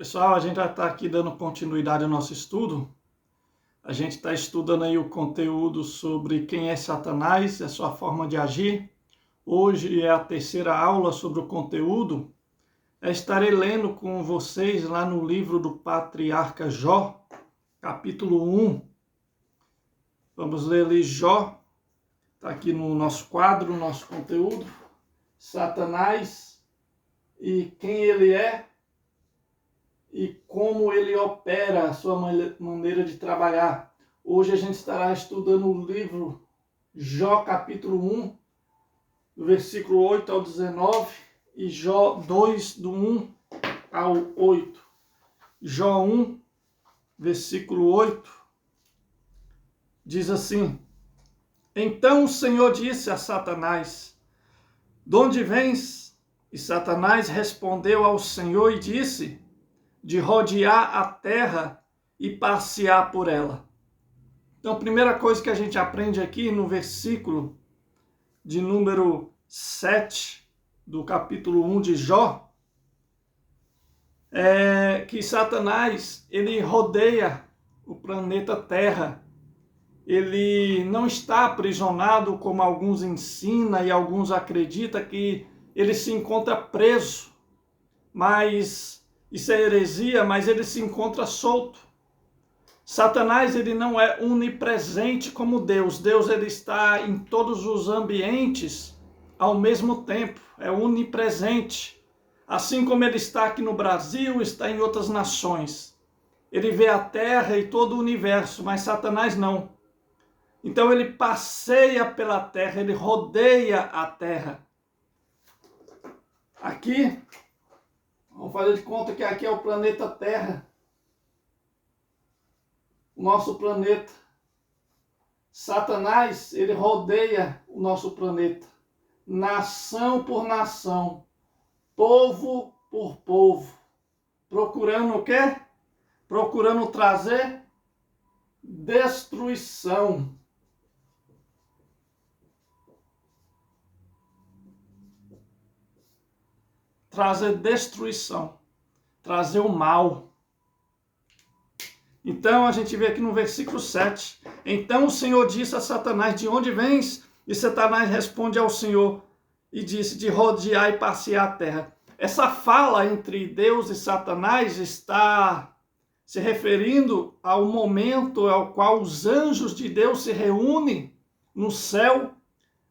Pessoal, a gente já está aqui dando continuidade ao nosso estudo. A gente está estudando aí o conteúdo sobre quem é Satanás e a sua forma de agir. Hoje é a terceira aula sobre o conteúdo. Eu estarei lendo com vocês lá no livro do patriarca Jó, capítulo 1. Vamos ler ali Jó, está aqui no nosso quadro, no nosso conteúdo. Satanás e quem ele é e como ele opera, a sua maneira de trabalhar. Hoje a gente estará estudando o livro Jó, capítulo 1, do versículo 8 ao 19, e Jó 2, do 1 ao 8. Jó 1, versículo 8, diz assim: Então o Senhor disse a Satanás: De onde vens? E Satanás respondeu ao Senhor e disse: De rodear a terra e passear por ela. Então, a primeira coisa que a gente aprende aqui no versículo de número 7 do capítulo 1 de Jó, é que Satanás, ele rodeia o planeta Terra. Ele não está aprisionado como alguns ensinam e alguns acreditam que ele se encontra preso, mas isso é heresia, mas ele se encontra solto. Satanás, ele não é onipresente como Deus. Deus, ele está em todos os ambientes ao mesmo tempo. É onipresente. Assim como ele está aqui no Brasil, está em outras nações. Ele vê a terra e todo o universo, mas Satanás não. Então ele passeia pela terra, ele rodeia a terra. Aqui, vamos fazer de conta que aqui é o planeta Terra. O nosso planeta. Satanás, ele rodeia o nosso planeta. Nação por nação. Povo por povo. Procurando o quê? Procurando trazer destruição. Trazer destruição. Trazer o mal. Então a gente vê aqui no versículo 7. Então o Senhor disse a Satanás: De onde vens? E Satanás responde ao Senhor e disse: De rodear e passear a terra. Essa fala entre Deus e Satanás está se referindo ao momento ao qual os anjos de Deus se reúnem no céu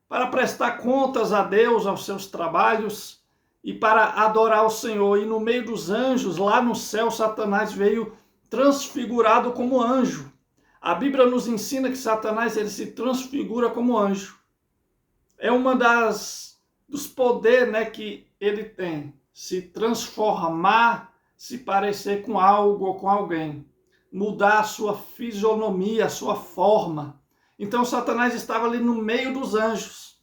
para prestar contas a Deus, aos seus trabalhos e para adorar o Senhor. E no meio dos anjos, lá no céu, Satanás veio transfigurado como anjo. A Bíblia nos ensina que Satanás, ele se transfigura como anjo. É uma dos poderes, né, que ele tem. Se transformar, se parecer com algo ou com alguém. Mudar a sua fisionomia, a sua forma. Então Satanás estava ali no meio dos anjos,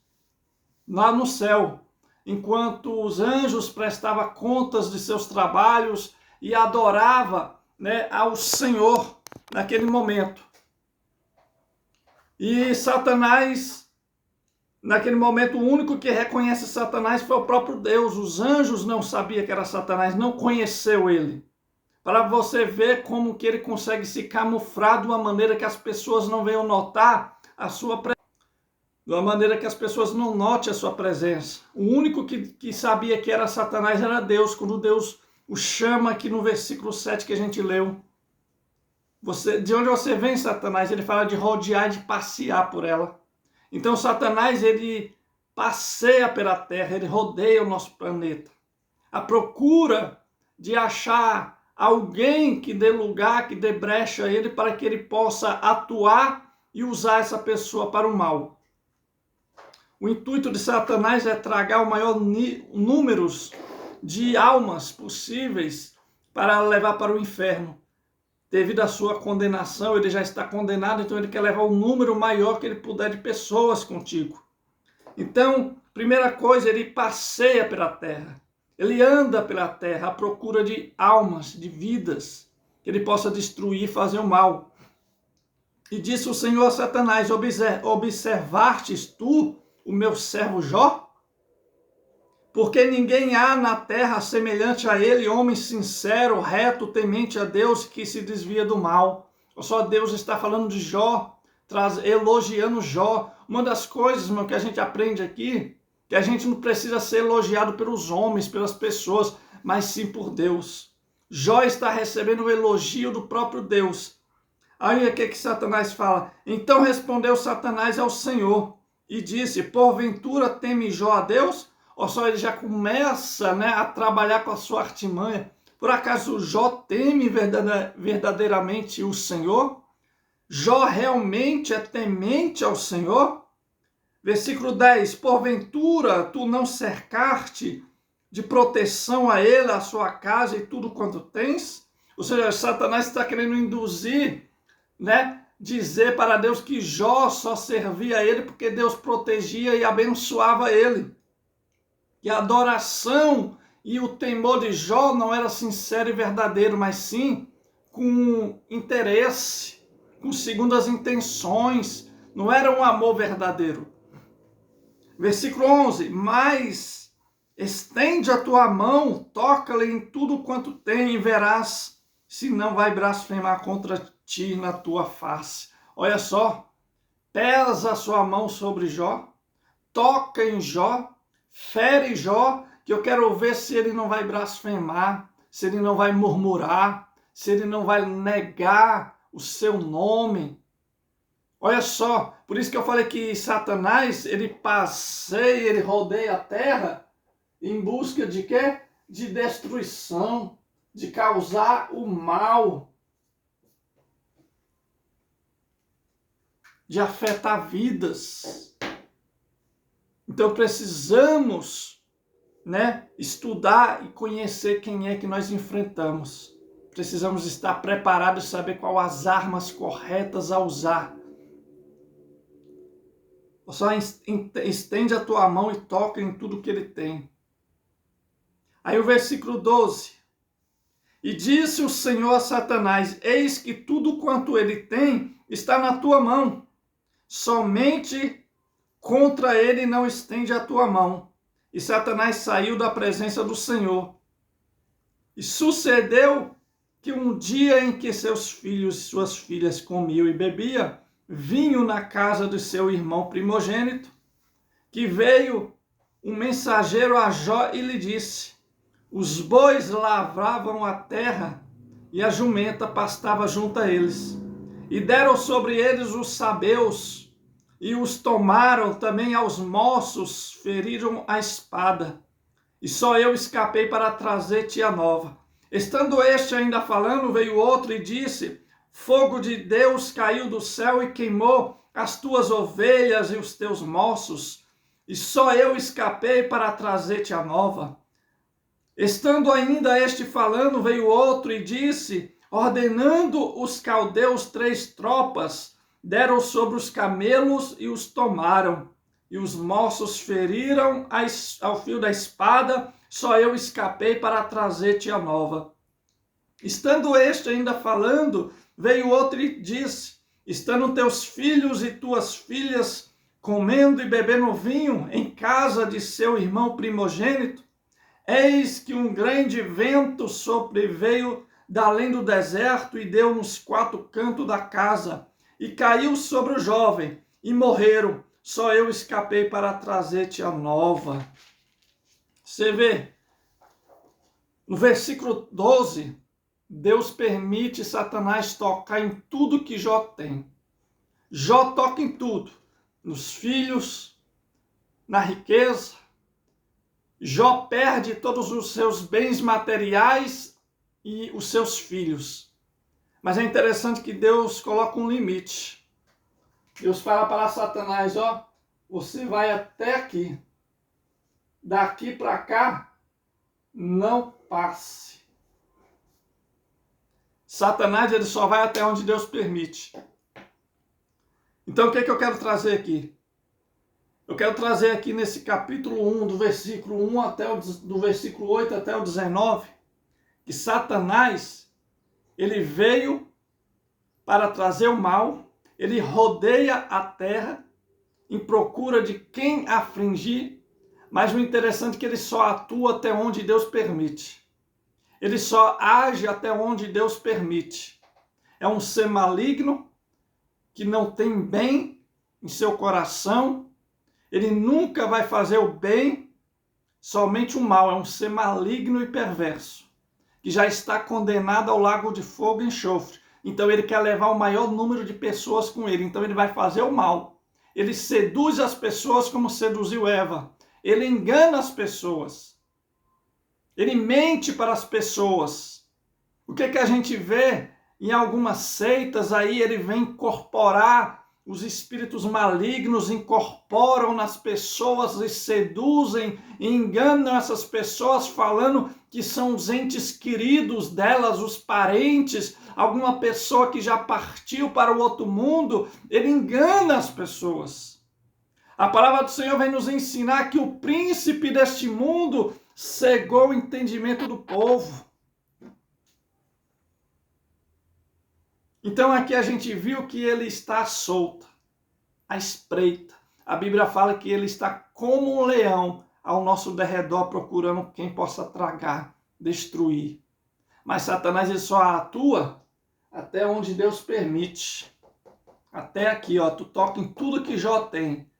lá no céu. Enquanto os anjos prestavam contas de seus trabalhos e adoravam, né, ao Senhor naquele momento. E Satanás, naquele momento, o único que reconhece Satanás foi o próprio Deus. Os anjos não sabiam que era Satanás, não conheceu ele. Para você ver como que ele consegue se camuflar de uma maneira que as pessoas não venham notar a sua presença. De uma maneira que as pessoas não notem a sua presença. O único que sabia que era Satanás era Deus, quando Deus o chama aqui no versículo 7 que a gente leu. De onde você vem, Satanás? Ele fala de rodear e de passear por ela. Então Satanás, ele passeia pela terra, ele rodeia o nosso planeta. A procura de achar alguém que dê lugar, que dê brecha a ele, para que ele possa atuar e usar essa pessoa para o mal. O intuito de Satanás é tragar o maior número de almas possíveis para levar para o inferno. Devido à sua condenação, ele já está condenado, então ele quer levar o número maior que ele puder de pessoas contigo. Então, primeira coisa, ele passeia pela terra. Ele anda pela terra à procura de almas, de vidas, que ele possa destruir e fazer o mal. E disse o Senhor a Satanás: observastes tu o meu servo Jó? Porque ninguém há na terra semelhante a ele, homem sincero, reto, temente a Deus, que se desvia do mal. Só Deus está falando de Jó, elogiando Jó. Uma das coisas, meu, que a gente aprende aqui, que a gente não precisa ser elogiado pelos homens, pelas pessoas, mas sim por Deus. Jó está recebendo o elogio do próprio Deus. Aí o que Satanás fala? Então respondeu Satanás ao Senhor e disse, porventura teme Jó a Deus? Ou só ele já começa, né, a trabalhar com a sua artimanha. Por acaso Jó teme verdadeiramente o Senhor? Jó realmente é temente ao Senhor? Versículo 10, porventura tu não cercaste de proteção a ele, a sua casa e tudo quanto tens? Ou seja, Satanás está querendo induzir, né, dizer para Deus que Jó só servia a ele porque Deus protegia e abençoava ele. Que a adoração e o temor de Jó não era sincero e verdadeiro, mas sim com interesse, com segundas intenções, não era um amor verdadeiro. Versículo 11, mas estende a tua mão, toca-lhe em tudo quanto tem e verás se não vai blasfemar contra ti na tua face. Olha só, pesa a sua mão sobre Jó, toca em Jó, fere Jó, que eu quero ver se ele não vai blasfemar, se ele não vai murmurar, se ele não vai negar o seu nome. Olha só, por isso que eu falei que Satanás, ele passeia, ele rodeia a terra em busca de quê? De destruição, de causar o mal, de afetar vidas. Então precisamos, né, estudar e conhecer quem é que nós enfrentamos. Precisamos estar preparados e saber quais as armas corretas a usar. Só estende a tua mão e toca em tudo que ele tem. Aí o versículo 12. E disse o Senhor a Satanás, eis que tudo quanto ele tem está na tua mão. Somente contra ele não estende a tua mão. E Satanás saiu da presença do Senhor. E sucedeu que um dia em que seus filhos e suas filhas comiam e bebiam vinho na casa de seu irmão primogênito, que veio um mensageiro a Jó e lhe disse, os bois lavravam a terra e a jumenta pastava junto a eles. E deram sobre eles os sabeus e os tomaram também aos moços, feriram a espada. E só eu escapei para trazer-te a nova. Estando este ainda falando, veio outro e disse, fogo de Deus caiu do céu e queimou as tuas ovelhas e os teus moços, e só eu escapei para trazer-te a nova. Estando ainda este falando, veio outro e disse, ordenando os caldeus 3 tropas, deram sobre os camelos e os tomaram, e os moços feriram ao fio da espada, só eu escapei para trazer-te a nova. Estando este ainda falando, veio outro e disse, estando teus filhos e tuas filhas comendo e bebendo vinho em casa de seu irmão primogênito, eis que um grande vento sobreveio da além do deserto e deu nos 4 cantos da casa, e caiu sobre o jovem, e morreram. Só eu escapei para trazer-te a nova. Você vê, no versículo 12, Deus permite Satanás tocar em tudo que Jó tem. Jó toca em tudo, nos filhos, na riqueza. Jó perde todos os seus bens materiais e os seus filhos. Mas é interessante que Deus coloca um limite. Deus fala para Satanás, ó, você vai até aqui. Daqui para cá, não passe. Satanás, ele só vai até onde Deus permite. Então, o que é que eu quero trazer aqui? Eu quero trazer aqui nesse capítulo 1, do versículo 1 do versículo 8 até o 19, que Satanás, ele veio para trazer o mal, ele rodeia a terra em procura de quem afligir, Mas o interessante é que ele só atua até onde Deus permite. Ele só age até onde Deus permite. É um ser maligno que não tem bem em seu coração. Ele nunca vai fazer o bem, somente o mal. É um ser maligno e perverso, que já está condenado ao lago de fogo e enxofre. Então ele quer levar o maior número de pessoas com ele. Então ele vai fazer o mal. Ele seduz as pessoas como seduziu Eva. Ele engana as pessoas. Ele mente para as pessoas. O que a gente vê em algumas seitas aí? Ele vem incorporar, os espíritos malignos incorporam nas pessoas e seduzem e enganam essas pessoas falando que são os entes queridos delas, os parentes, alguma pessoa que já partiu para o outro mundo. Ele engana as pessoas. A palavra do Senhor vem nos ensinar que o príncipe deste mundo cegou o entendimento do povo. Então aqui a gente viu que ele está solto, à espreita. A Bíblia fala que ele está como um leão ao nosso derredor, procurando quem possa tragar, destruir. Mas Satanás ele só atua até onde Deus permite. Até aqui, ó, tu toca em tudo que Jó tem,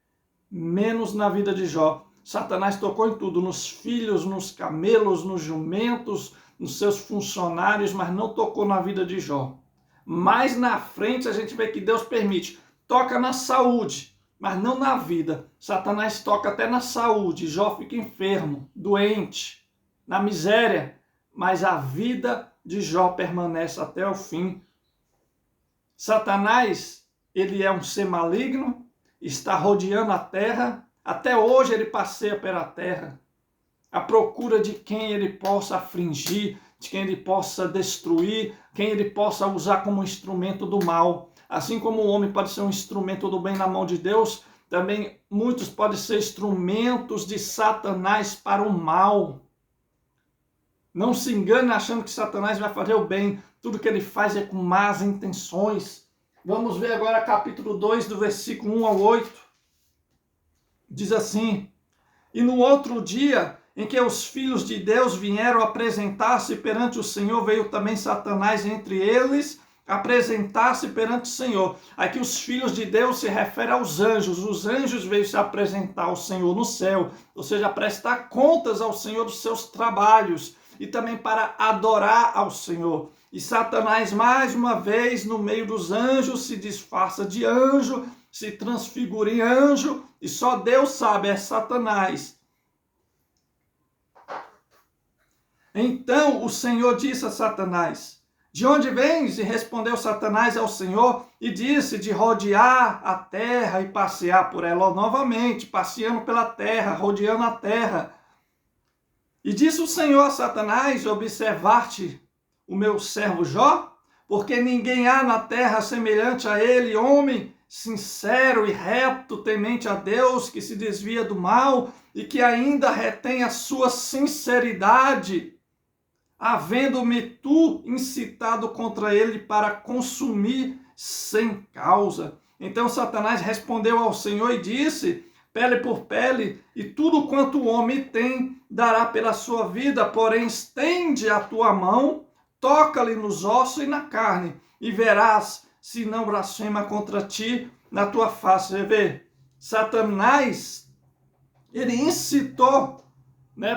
menos na vida de Jó. Satanás tocou em tudo, nos filhos, nos camelos, nos jumentos, nos seus funcionários, mas não tocou na vida de Jó. Mais na frente a gente vê que Deus permite. Toca na saúde, mas não na vida. Satanás toca até na saúde. Jó fica enfermo, doente, na miséria, mas a vida de Jó permanece até o fim. Satanás, ele é um ser maligno, está rodeando a terra. Até hoje ele passeia pela terra, à procura de quem ele possa afligir, de quem ele possa destruir, quem ele possa usar como instrumento do mal. Assim como o homem pode ser um instrumento do bem na mão de Deus, também muitos podem ser instrumentos de Satanás para o mal. Não se engane achando que Satanás vai fazer o bem. Tudo que ele faz é com más intenções. Vamos ver agora capítulo 2, do versículo 1 ao 8. Diz assim: e no outro dia em que os filhos de Deus vieram apresentar-se perante o Senhor, veio também Satanás entre eles apresentar-se perante o Senhor. Aqui os filhos de Deus se refere aos anjos. Os anjos veio se apresentar ao Senhor no céu, ou seja, prestar contas ao Senhor dos seus trabalhos e também para adorar ao Senhor. E Satanás, mais uma vez, no meio dos anjos, se disfarça de anjo, se transfigura em anjo, e só Deus sabe, é Satanás. Então o Senhor disse a Satanás: de onde vens? E respondeu Satanás ao Senhor e disse: de rodear a terra e passear por ela. Novamente, passeando pela terra, rodeando a terra. E disse o Senhor a Satanás: observar-te o meu servo Jó, porque ninguém há na terra semelhante a ele, homem sincero e reto, temente a Deus, que se desvia do mal e que ainda retém a sua sinceridade, havendo-me tu incitado contra ele para consumir sem causa. Então Satanás respondeu ao Senhor e disse: pele por pele, e tudo quanto o homem tem dará pela sua vida, porém estende a tua mão, toca-lhe nos ossos e na carne, e verás se não blasfema contra ti na tua face. Você vê, Satanás, ele incitou,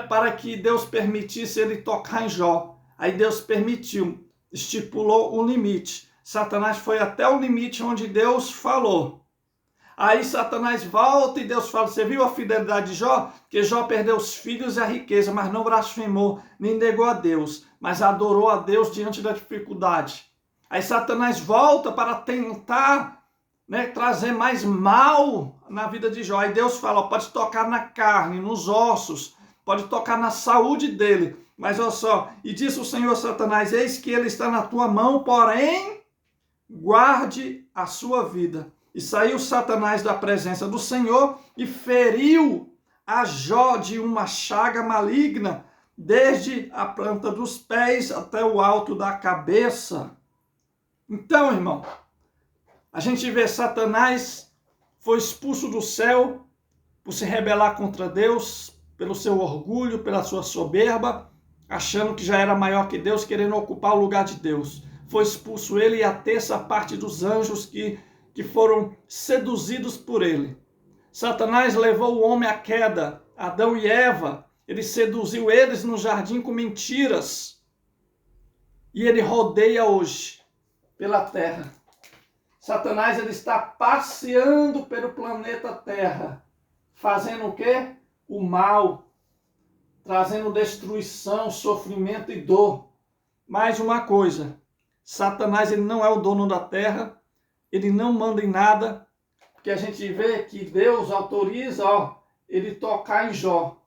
para que Deus permitisse ele tocar em Jó. Aí Deus permitiu, estipulou um limite. Satanás foi até o limite onde Deus falou. Aí Satanás volta e Deus fala: você viu a fidelidade de Jó? Que Jó perdeu os filhos e a riqueza, mas não blasfemou, nem negou a Deus, mas adorou a Deus diante da dificuldade. Aí Satanás volta para tentar, trazer mais mal na vida de Jó. Aí Deus fala: pode tocar na carne, nos ossos, pode tocar na saúde dele. Mas olha só, e disse o Senhor a Satanás: eis que ele está na tua mão, porém guarde a sua vida. E saiu Satanás da presença do Senhor e feriu a Jó de uma chaga maligna, desde a planta dos pés até o alto da cabeça. Então, irmão, a gente vê Satanás foi expulso do céu por se rebelar contra Deus, pelo seu orgulho, pela sua soberba, achando que já era maior que Deus, querendo ocupar o lugar de Deus. Foi expulso ele e a terça parte dos anjos que foram seduzidos por ele. Satanás levou o homem à queda, Adão e Eva. Ele seduziu eles no jardim com mentiras. E ele rodeia hoje pela terra. Satanás ele está passeando pelo planeta Terra, fazendo o quê? O mal, trazendo destruição, sofrimento e dor. Mais uma coisa, Satanás ele não é o dono da terra, ele não manda em nada, porque a gente vê que Deus autoriza ele tocar em Jó.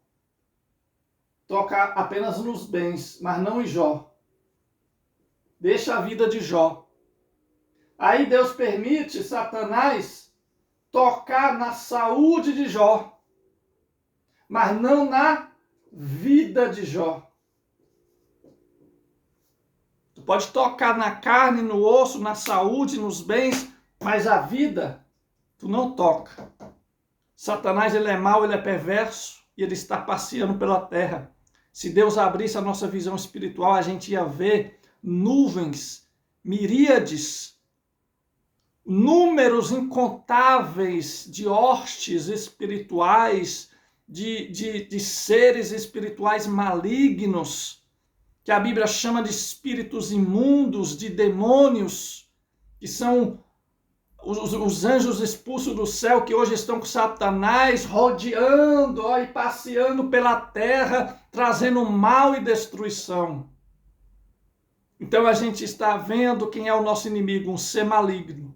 Toca apenas nos bens, mas não em Jó. Deixa a vida de Jó. Aí Deus permite Satanás tocar na saúde de Jó, mas não na vida de Jó. Tu pode tocar na carne, no osso, na saúde, nos bens, mas a vida tu não toca. Satanás ele é mau, ele é perverso e ele está passeando pela terra. Se Deus abrisse a nossa visão espiritual, a gente ia ver nuvens, miríades, números incontáveis de hostes espirituais, de seres espirituais malignos, que a Bíblia chama de espíritos imundos, de demônios, que são os anjos expulsos do céu, que hoje estão com Satanás rodeando e passeando pela terra, trazendo mal e destruição. Então a gente está vendo quem é o nosso inimigo, um ser maligno.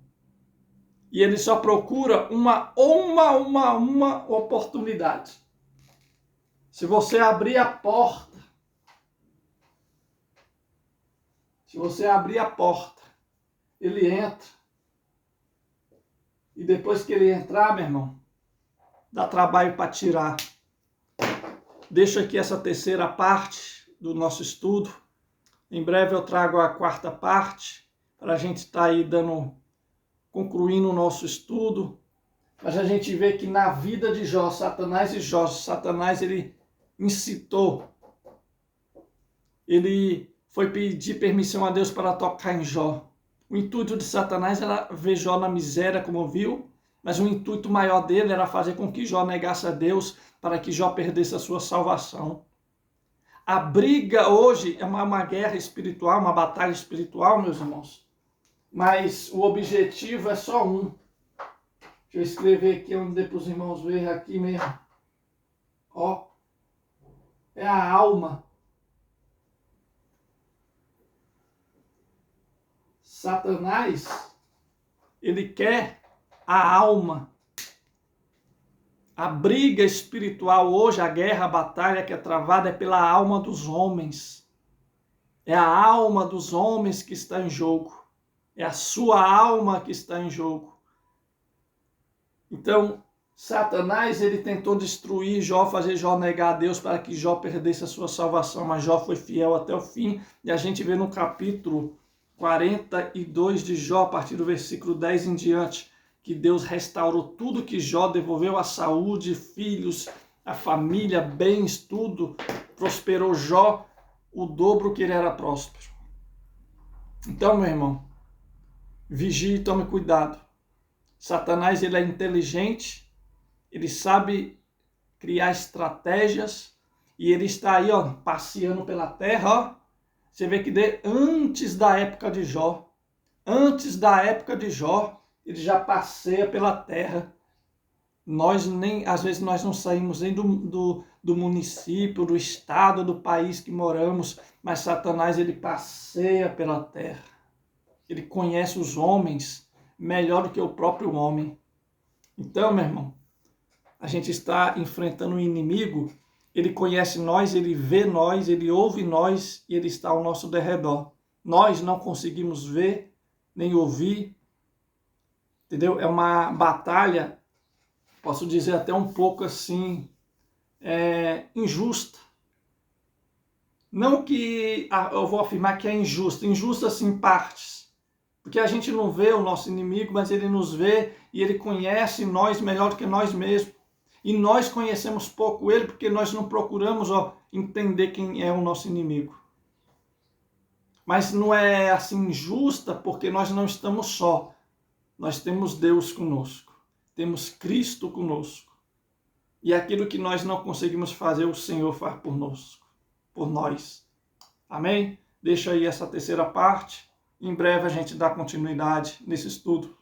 E ele só procura uma oportunidade. Se você abrir a porta, ele entra. E depois que ele entrar, meu irmão, dá trabalho para tirar. Deixo aqui essa terceira parte do nosso estudo. Em breve eu trago a quarta parte, para a gente estar aí concluindo o nosso estudo. Mas a gente vê que na vida de Jó, Satanás ele incitou. Ele foi pedir permissão a Deus para tocar em Jó. O intuito de Satanás era ver Jó na miséria, como viu, mas o intuito maior dele era fazer com que Jó negasse a Deus, para que Jó perdesse a sua salvação. A briga hoje é uma guerra espiritual, uma batalha espiritual, meus irmãos. Mas o objetivo é só um. Deixa eu escrever aqui onde dê para os irmãos verem aqui mesmo. É a alma. Satanás, ele quer a alma. A briga espiritual hoje, a guerra, a batalha que é travada é pela alma dos homens. É a alma dos homens que está em jogo. É a sua alma que está em jogo. Então, Satanás, ele tentou destruir Jó, fazer Jó negar a Deus para que Jó perdesse a sua salvação, mas Jó foi fiel até o fim. E a gente vê no capítulo 42 de Jó, a partir do versículo 10 em diante, que Deus restaurou tudo que Jó devolveu, a saúde, filhos, a família, bens, tudo. Prosperou Jó o dobro que ele era próspero. Então, meu irmão, vigie e tome cuidado. Satanás, ele é inteligente, ele sabe criar estratégias e ele está aí, passeando pela terra, Você vê que antes da época de Jó, ele já passeia pela terra. Às vezes nós não saímos nem do município, do estado, do país que moramos, mas Satanás, ele passeia pela terra. Ele conhece os homens melhor do que o próprio homem. Então, meu irmão, a gente está enfrentando um inimigo, ele conhece nós, ele vê nós, ele ouve nós e ele está ao nosso derredor. Nós não conseguimos ver, nem ouvir, entendeu? É uma batalha, posso dizer até um pouco assim, injusta. Não que eu vou afirmar que é injusta assim em partes, porque a gente não vê o nosso inimigo, mas ele nos vê e ele conhece nós melhor do que nós mesmos. E nós conhecemos pouco ele porque nós não procuramos entender quem é o nosso inimigo. Mas não é assim injusta porque nós não estamos só. Nós temos Deus conosco. Temos Cristo conosco. E aquilo que nós não conseguimos fazer, o Senhor faz por nós. Amém? Deixa aí essa terceira parte. Em breve a gente dá continuidade nesse estudo.